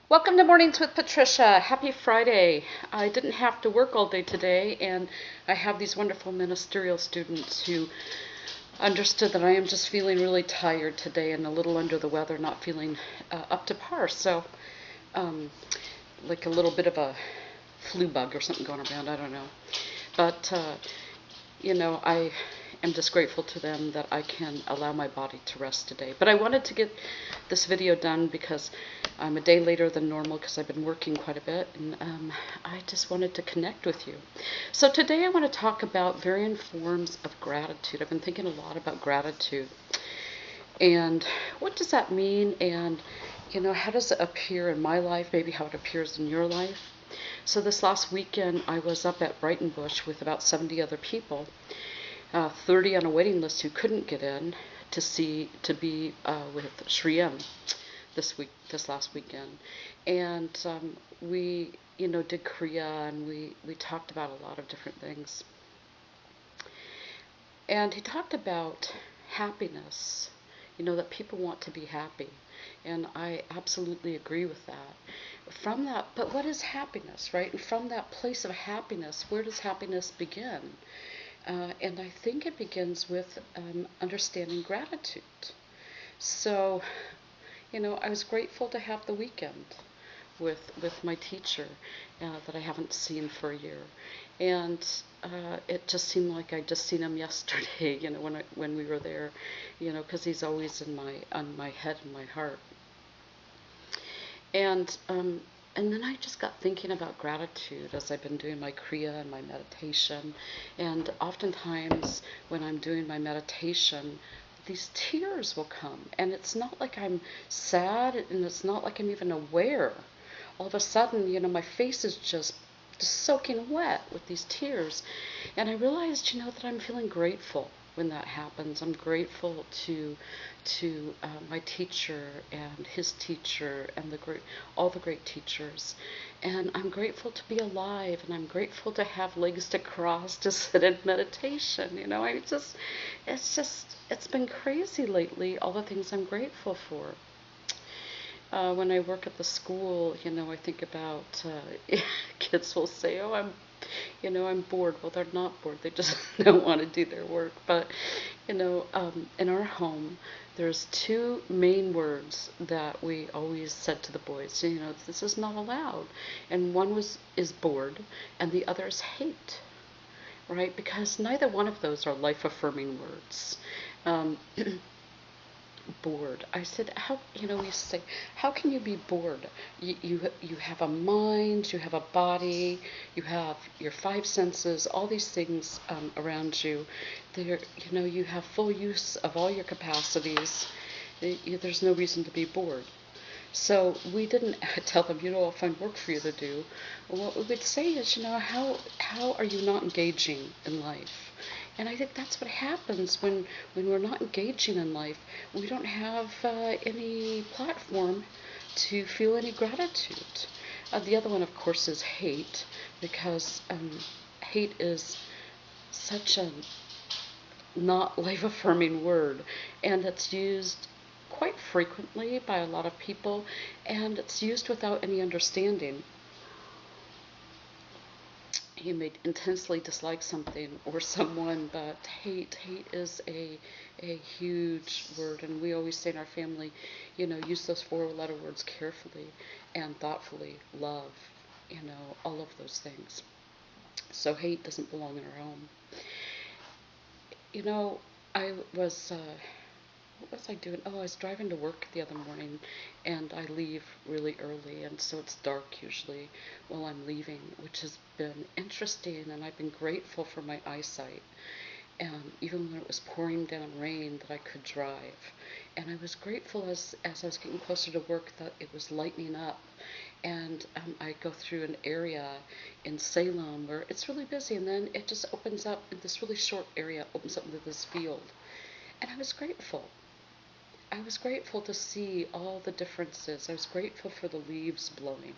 Welcome to Mornings with Patricia. Happy Friday. I didn't have to work all day today, and I have these wonderful ministerial students who understood that I am just feeling really tired today and a little under the weather, not feeling up to par. So, um, like a little bit of a flu bug or something going around, I don't know. But I am just grateful to them that I can allow my body to rest today. But I wanted to get this video done because I'm a day later than normal because I've been working quite a bit, and I just wanted to connect with you. So today I want to talk about varying forms of gratitude. I've been thinking a lot about gratitude and what does that mean, and how does it appear in my life, maybe how it appears in your life. So this last weekend I was up at Brighton Bush with about 70 other people, 30 on a waiting list who couldn't get in to be with Shriem this last weekend, and we did Kriya, and we talked about a lot of different things. And he talked about happiness, that people want to be happy. And I absolutely agree with that. From that, but what is happiness, right? And from that place of happiness, where does happiness begin? And I think it begins with understanding gratitude. So, I was grateful to have the weekend with my teacher that I haven't seen for a year, and it just seemed like I'd just seen him yesterday. When we were there, because he's always on my head and my heart, and then I just got thinking about gratitude as I've been doing my Kriya and my meditation, and oftentimes when I'm doing my meditation, these tears will come, and it's not like I'm sad, and it's not like I'm even aware. All of a sudden, my face is just soaking wet with these tears, and I realized, that I'm feeling grateful when that happens. I'm grateful to my teacher and his teacher and all the great teachers, and I'm grateful to be alive, and I'm grateful to have legs to cross to sit in meditation. It's been crazy lately, all the things I'm grateful for. When I work at the school, I think about kids will say, "Oh, I'm bored." Well, they're not bored; they just don't want to do their work. But in our home, there's two main words that we always said to the boys. This is not allowed, and one is bored, and the other is hate. Right? Because neither one of those are life-affirming words. Um, Bored. I said, how, we say, how can you be bored? You have a mind, you have a body, you have your five senses, all these things around you. You have full use of all your capacities. There's no reason to be bored. So we didn't tell them, I'll find work for you to do. What we would say is, how are you not engaging in life? And I think that's what happens when we're not engaging in life. We don't have any platform to feel any gratitude. The other one, of course, is hate, because hate is such a not life-affirming word, and it's used quite frequently by a lot of people, and it's used without any understanding. You may intensely dislike something or someone, but hate is a huge word, and we always say in our family, use those four-letter words carefully and thoughtfully. Love, all of those things. So hate doesn't belong in our home. I was what was I doing? Oh, I was driving to work the other morning, and I leave really early, and so it's dark usually while I'm leaving, which has been interesting, and I've been grateful for my eyesight. Even when it was pouring down rain, that I could drive. And I was grateful as I was getting closer to work that it was lightening up. And I go through an area in Salem where it's really busy, and then it just opens up in this really short area, opens up into this field. And I was grateful. I was grateful to see all the differences. I was grateful for the leaves blowing.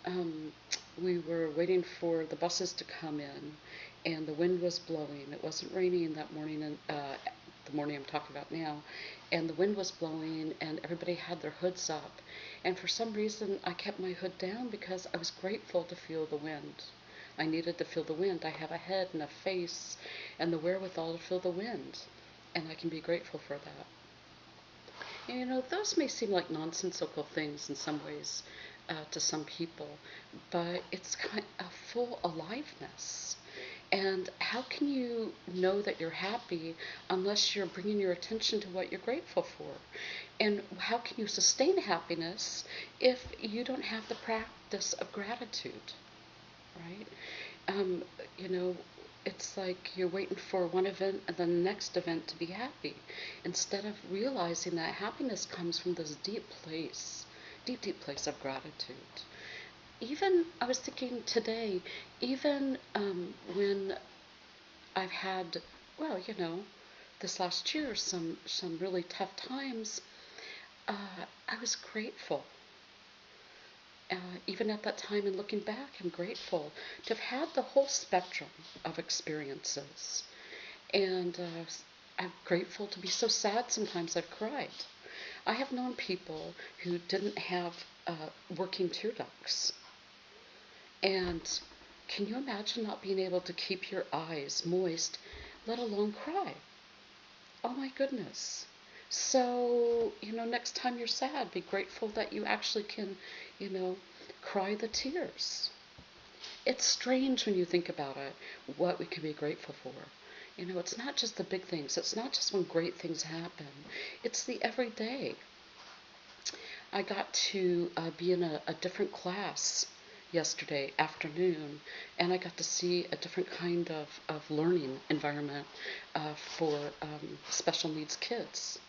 Um, we were waiting for the buses to come in, and the wind was blowing. It wasn't raining that morning, and the morning I'm talking about now, and the wind was blowing and everybody had their hoods up. And for some reason, I kept my hood down because I was grateful to feel the wind. I needed to feel the wind. I have a head and a face and the wherewithal to feel the wind, and I can be grateful for that. And those may seem like nonsensical things in some ways to some people, but it's kind of full aliveness. And how can you know that you're happy unless you're bringing your attention to what you're grateful for? And how can you sustain happiness if you don't have the practice of gratitude, right? Um, you know, it's like you're waiting for one event and then the next event to be happy, instead of realizing that happiness comes from this deep place of gratitude. Even, I was thinking today, even when I've had, well, this last year, some really tough times, I was grateful. Even at that time, and looking back, I'm grateful to have had the whole spectrum of experiences. And I'm grateful to be so sad sometimes I've cried. I have known people who didn't have working tear ducts. And can you imagine not being able to keep your eyes moist, let alone cry? Oh my goodness. So, next time you're sad, be grateful that you actually can, cry the tears. It's strange when you think about it, what we can be grateful for. It's not just the big things. It's not just when great things happen. It's the everyday. I got to be in a different class yesterday afternoon, and I got to see a different kind of learning environment for special needs kids.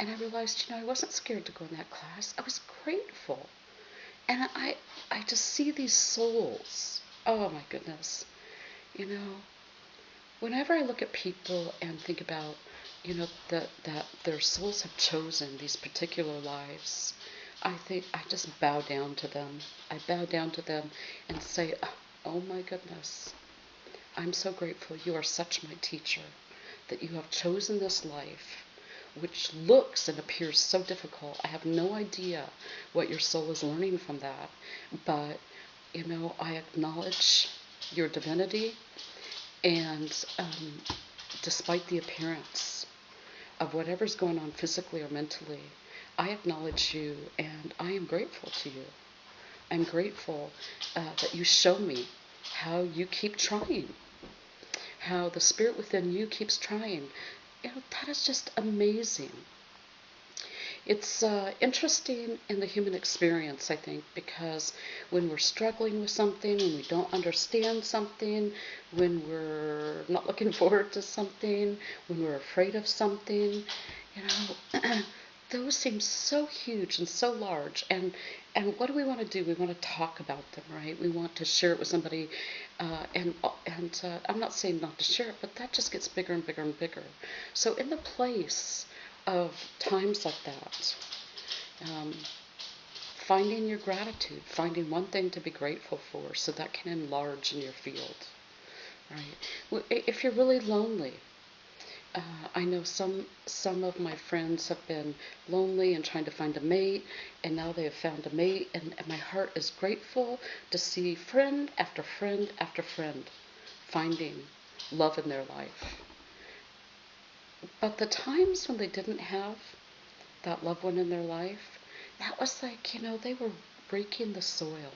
And I realized, I wasn't scared to go in that class. I was grateful. And I just see these souls. Oh my goodness. Whenever I look at people and think about, that their souls have chosen these particular lives, I think I just bow down to them. I bow down to them and say, oh my goodness, I'm so grateful. You are such my teacher, that you have chosen this life, which looks and appears so difficult. I have no idea what your soul is learning from that, but, I acknowledge your divinity, and despite the appearance of whatever's going on physically or mentally, I acknowledge you, and I am grateful to you. I'm grateful that you show me how you keep trying, how the spirit within you keeps trying. That is just amazing. It's interesting in the human experience, I think, because when we're struggling with something, when we don't understand something, when we're not looking forward to something, when we're afraid of something, those seem so huge and so large. And what do we want to do? We want to talk about them, right? We want to share it with somebody. And I'm not saying not to share it, but that just gets bigger and bigger and bigger. So in the place of times like that, finding your gratitude, finding one thing to be grateful for, so that can enlarge in your field, right? If you're really lonely, I know some of my friends have been lonely and trying to find a mate, and now they have found a mate, and my heart is grateful to see friend after friend after friend finding love in their life. But the times when they didn't have that loved one in their life, that was like, they were breaking the soil,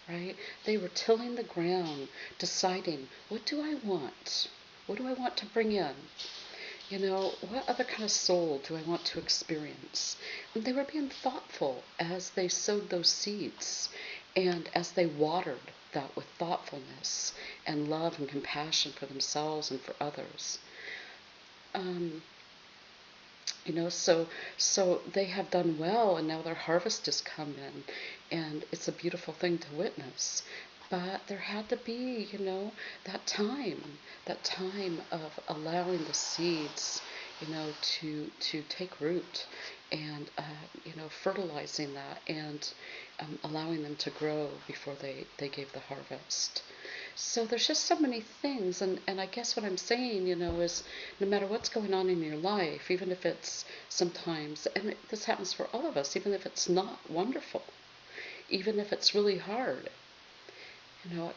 right? They were tilling the ground, deciding, what do I want? What do I want to bring in? What other kind of soul do I want to experience? And they were being thoughtful as they sowed those seeds, and as they watered that with thoughtfulness and love and compassion for themselves and for others. So they have done well, and now their harvest has come in, and it's a beautiful thing to witness. But there had to be, that time of allowing the seeds, to take root, and fertilizing that, and allowing them to grow before they gave the harvest. So there's just so many things, and I guess what I'm saying, is no matter what's going on in your life, even if it's sometimes, and this happens for all of us, even if it's not wonderful, even if it's really hard,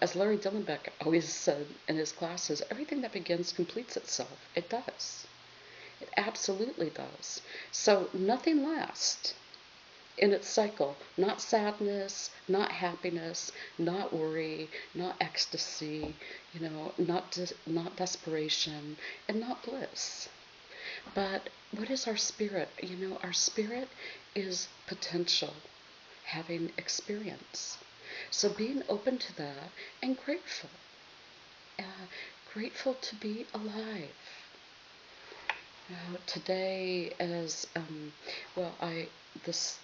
as Larry Dillenbeck always said in his classes, everything that begins completes itself. It does. It absolutely does. So nothing lasts in its cycle. Not sadness, not happiness, not worry, not ecstasy, not desperation, and not bliss. But what is our spirit? Our spirit is potential, having experience. So being open to that and grateful. Grateful to be alive. Today, this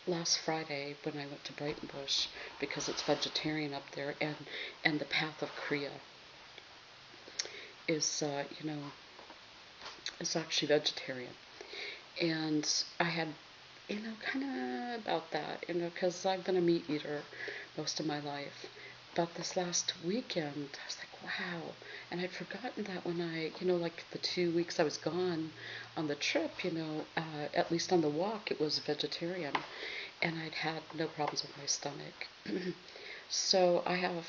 last Friday when I went to Breitenbush, because it's vegetarian up there, and the path of Kriya is, is actually vegetarian. And I had, kind of about that, because I've been a meat eater most of my life. But this last weekend, I was like, wow. And I'd forgotten that when like the 2 weeks I was gone on the trip, at least on the walk, it was vegetarian. And I'd had no problems with my stomach. So I have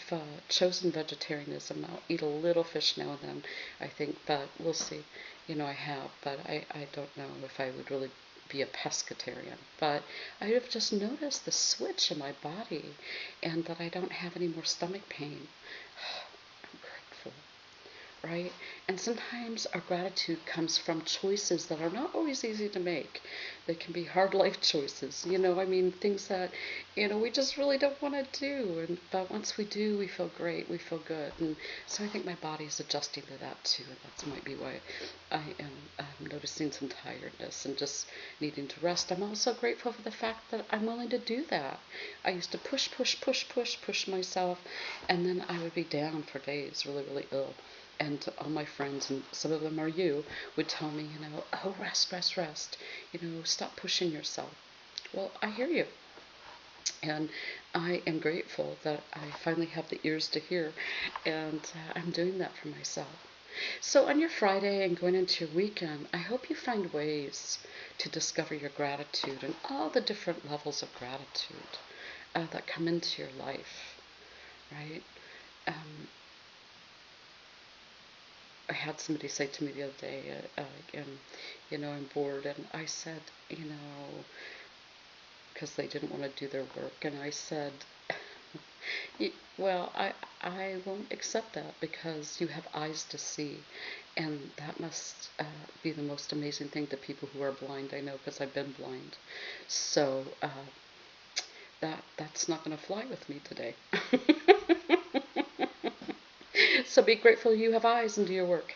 chosen vegetarianism. I'll eat a little fish now and then, I think, but we'll see. I have, but I don't know if I would really be a pescatarian. But I have just noticed the switch in my body and that I don't have any more stomach pain. I'm grateful. Right? And sometimes our gratitude comes from choices that are not always easy to make. They can be hard life choices, things that, we just really don't want to do. But once we do, we feel great, we feel good. And so I think my body's adjusting to that too. And that might be why I am noticing some tiredness and just needing to rest. I'm also grateful for the fact that I'm willing to do that. I used to push myself, and then I would be down for days, really, really ill. And all my friends, and some of them are you, would tell me, oh, rest, stop pushing yourself. Well, I hear you. And I am grateful that I finally have the ears to hear, and I'm doing that for myself. So on your Friday and going into your weekend, I hope you find ways to discover your gratitude and all the different levels of gratitude that come into your life, right? I had somebody say to me the other day, I'm bored, and I said, because they didn't want to do their work, and I said, well, I won't accept that because you have eyes to see, and that must be the most amazing thing to people who are blind. I know because I've been blind, so that's not going to fly with me today. So be grateful you have eyes and do your work.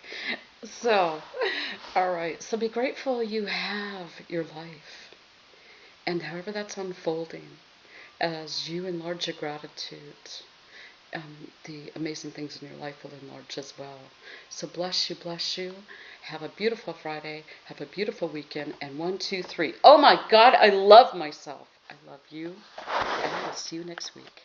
So, all right. So be grateful you have your life. And however that's unfolding, as you enlarge your gratitude, the amazing things in your life will enlarge as well. So bless you. Have a beautiful Friday. Have a beautiful weekend. And 1, 2, 3. Oh my God, I love myself. I love you. And I will see you next week.